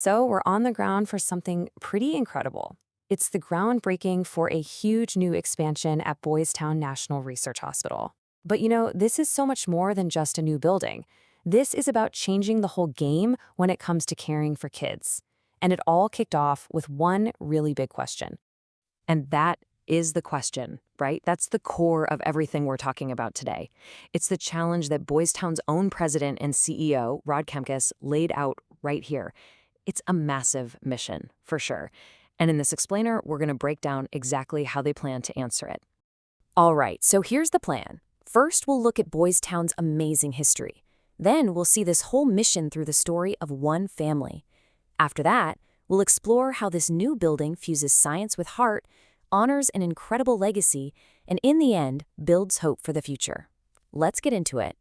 So we're on the ground for something pretty incredible. It's the groundbreaking for a huge new expansion at Boys Town National Research Hospital. But this is so much more than just a new building. This is about changing the whole game when it comes to caring for kids. And it all kicked off with one really big question. And that is the question, right? That's the core of everything we're talking about today. It's the challenge that Boys Town's own president and CEO, Rod Kemkes, laid out right here. It's a massive mission, for sure. And in this explainer, we're going to break down exactly how they plan to answer it. All right, so here's the plan. First, we'll look at Boys Town's amazing history. Then we'll see this whole mission through the story of one family. After that, we'll explore how this new building fuses science with heart, honors an incredible legacy, and in the end, builds hope for the future. Let's get into it.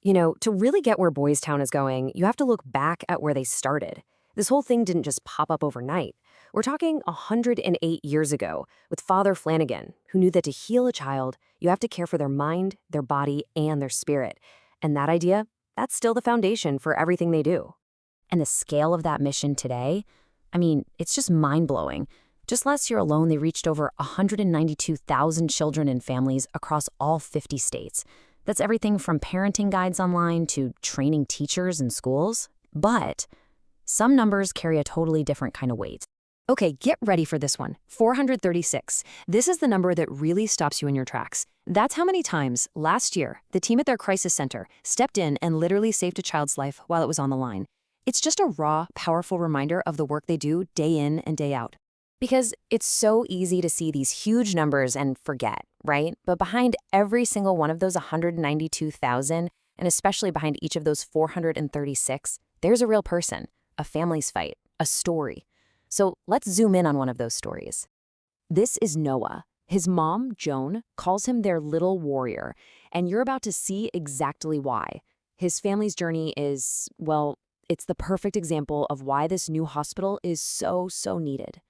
To really get where Boys Town is going, you have to look back at where they started. This whole thing didn't just pop up overnight. We're talking 108 years ago with Father Flanagan, who knew that to heal a child, you have to care for their mind, their body, and their spirit. And that idea, that's still the foundation for everything they do. And the scale of that mission today, it's just mind-blowing. Just last year alone, they reached over 192,000 children and families across all 50 states. That's everything from parenting guides online to training teachers in schools. But some numbers carry a totally different kind of weight. Okay, get ready for this one. 436. This is the number that really stops you in your tracks. That's how many times, last year, the team at their crisis center stepped in and literally saved a child's life while it was on the line. It's just a raw, powerful reminder of the work they do day in and day out. Because it's so easy to see these huge numbers and forget, right? But behind every single one of those 192,000, and especially behind each of those 436, there's a real person, a family's fight, a story. So let's zoom in on one of those stories. This is Noah. His mom, Joan, calls him their little warrior, and you're about to see exactly why. His family's journey is, well, it's the perfect example of why this new hospital is so needed.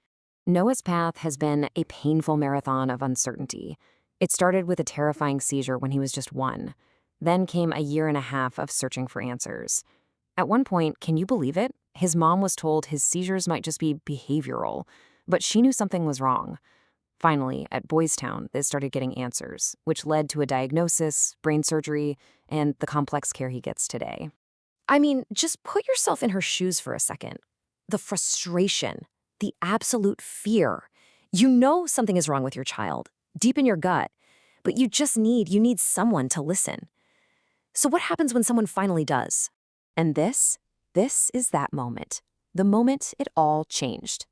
Noah's path has been a painful marathon of uncertainty. It started with a terrifying seizure when he was just 1. Then came a year and a half of searching for answers. At one point, can you believe it? His mom was told his seizures might just be behavioral, but she knew something was wrong. Finally, at Boys Town, they started getting answers, which led to a diagnosis, brain surgery, and the complex care he gets today. Just put yourself in her shoes for a second. The frustration, the absolute fear. You know something is wrong with your child, deep in your gut, but you need someone to listen. So what happens when someone finally does? And this is that moment. The moment it all changed.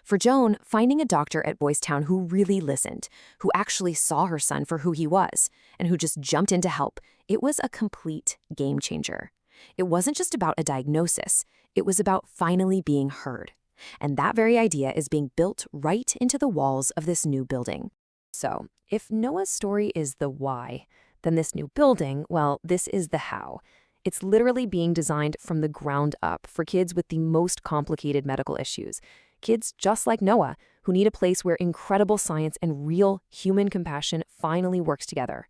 For Joan, finding a doctor at Boys Town who really listened, who actually saw her son for who he was, and who just jumped in to help, it was a complete game changer. It wasn't just about a diagnosis, it was about finally being heard. And that very idea is being built right into the walls of this new building. So, if Noah's story is the why, then this new building, well, this is the how. It's literally being designed from the ground up for kids with the most complicated medical issues. Kids just like Noah, who need a place where incredible science and real human compassion finally works together.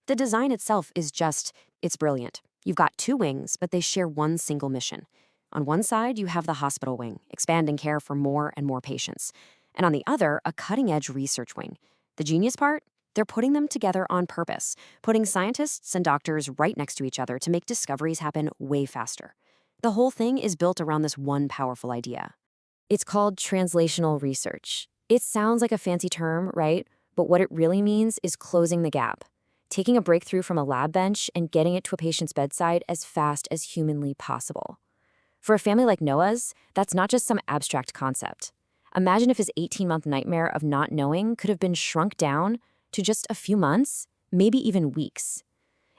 The design itself is it's brilliant. You've got 2 wings, but they share one single mission. On one side, you have the hospital wing, expanding care for more and more patients. And on the other, a cutting-edge research wing. The genius part? They're putting them together on purpose, putting scientists and doctors right next to each other to make discoveries happen way faster. The whole thing is built around this one powerful idea. It's called translational research. It sounds like a fancy term, right? But what it really means is closing the gap, taking a breakthrough from a lab bench and getting it to a patient's bedside as fast as humanly possible. For a family like Noah's, that's not just some abstract concept. Imagine if his 18-month nightmare of not knowing could have been shrunk down to just a few months, maybe even weeks.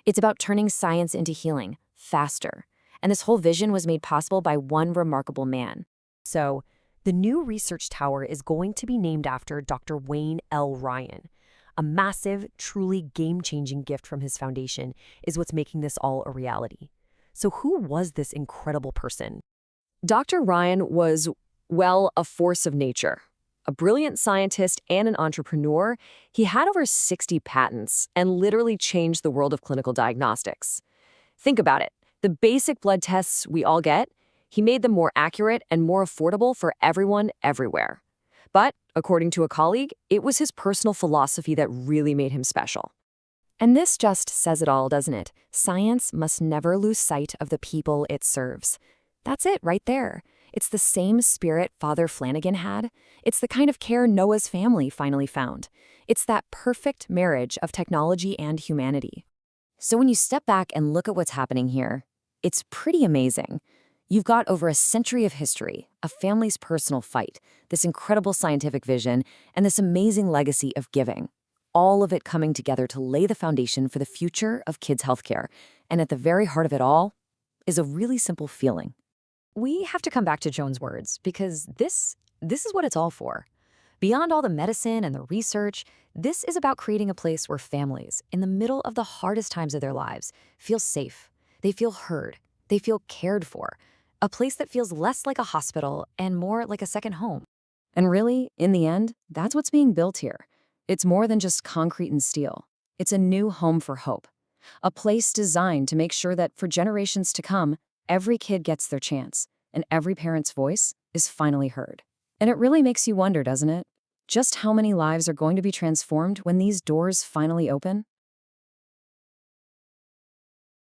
It's about turning science into healing faster. And this whole vision was made possible by one remarkable man. So, the new research tower is going to be named after Dr. Wayne L. Ryan. A massive, truly game-changing gift from his foundation is what's making this all a reality. So who was this incredible person? Dr. Ryan was, well, a force of nature. A brilliant scientist and an entrepreneur, he had over 60 patents and literally changed the world of clinical diagnostics. Think about it. The basic blood tests we all get, He made them more accurate and more affordable for everyone, everywhere. But, according to a colleague, it was his personal philosophy that really made him special. And this just says it all, doesn't it? Science must never lose sight of the people it serves. That's it right there. It's the same spirit Father Flanagan had. It's the kind of care Noah's family finally found. It's that perfect marriage of technology and humanity. So when you step back and look at what's happening here, it's pretty amazing. You've got over a century of history, a family's personal fight, this incredible scientific vision, and this amazing legacy of giving. All of it coming together to lay the foundation for the future of kids' healthcare. And at the very heart of it all is a really simple feeling. We have to come back to Joan's words because this is what it's all for. Beyond all the medicine and the research, this is about creating a place where families, in the middle of the hardest times of their lives, feel safe. They feel heard. They feel cared for. A place that feels less like a hospital and more like a second home. And really, in the end, that's what's being built here. It's more than just concrete and steel. It's a new home for hope. A place designed to make sure that for generations to come, every kid gets their chance, and every parent's voice is finally heard. And it really makes you wonder, doesn't it? Just how many lives are going to be transformed when these doors finally open?